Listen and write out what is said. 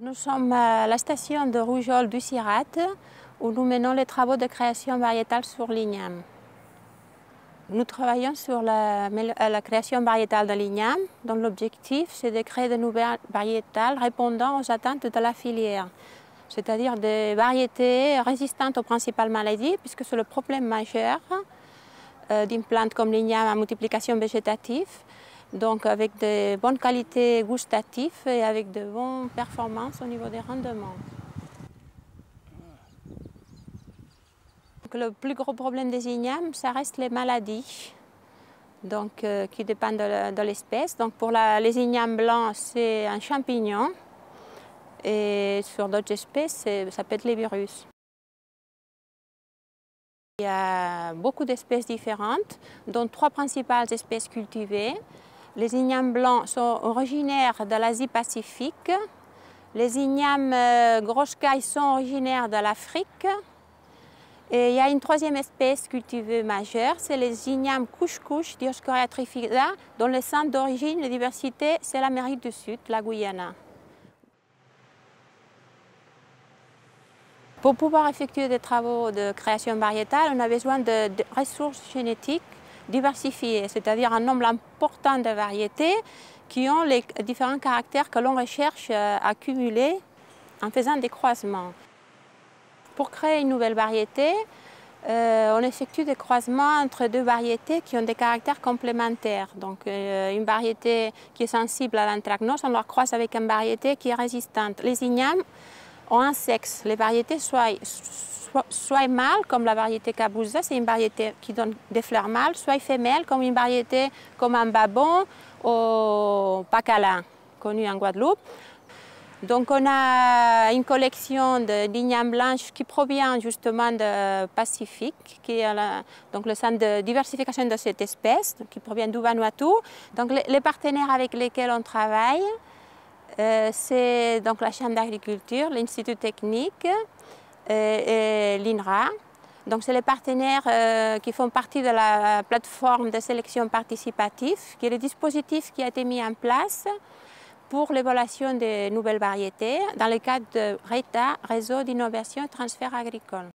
Nous sommes à la station de Rougeole du Sirat où nous menons les travaux de création variétale sur l'igname. Nous travaillons sur la création variétale de l'igname, dont l'objectif c'est de créer de nouvelles variétales répondant aux attentes de la filière, c'est-à-dire des variétés résistantes aux principales maladies, puisque c'est le problème majeur d'une plante comme l'igname à multiplication végétative, donc avec de bonnes qualités gustatives et avec de bonnes performances au niveau des rendements. Donc, le plus gros problème des ignames, ça reste les maladies, donc, qui dépendent de l'espèce. Donc, pour les ignames blancs, c'est un champignon, et sur d'autres espèces, ça peut être les virus. Il y a beaucoup d'espèces différentes, dont 3 principales espèces cultivées. Les ignames blancs sont originaires de l'Asie-Pacifique. Les ignames grosse-caille sont originaires de l'Afrique. Et il y a une 3e espèce cultivée majeure, c'est les ignames couche-couche, Dioscorea trifida, dont le centre d'origine et diversité, c'est l'Amérique du Sud, la Guyana. Pour pouvoir effectuer des travaux de création variétale, on a besoin de ressources génétiques diversifiées, c'est-à-dire un nombre important de variétés qui ont les différents caractères que l'on recherche à cumuler en faisant des croisements. Pour créer une nouvelle variété, on effectue des croisements entre 2 variétés qui ont des caractères complémentaires. Donc une variété qui est sensible à l'anthracnose, on la croise avec une variété qui est résistante. Les ignames ont un sexe. Les variétés soit mâles, comme la variété Kabusa, c'est une variété qui donne des fleurs mâles, soit femelles, comme une variété comme un babon ou pacala, connu en Guadeloupe. Donc on a une collection d'ignames blanches qui provient justement du Pacifique, qui est donc le centre de diversification de cette espèce, qui provient du Vanuatu. Donc les partenaires avec lesquels on travaille, c'est donc la Chambre d'agriculture, l'Institut technique et l'INRA. Donc c'est les partenaires qui font partie de la plateforme de sélection participative, qui est le dispositif qui a été mis en place pour l'évaluation des nouvelles variétés dans le cadre de RETA, Réseau d'innovation et transfert agricole.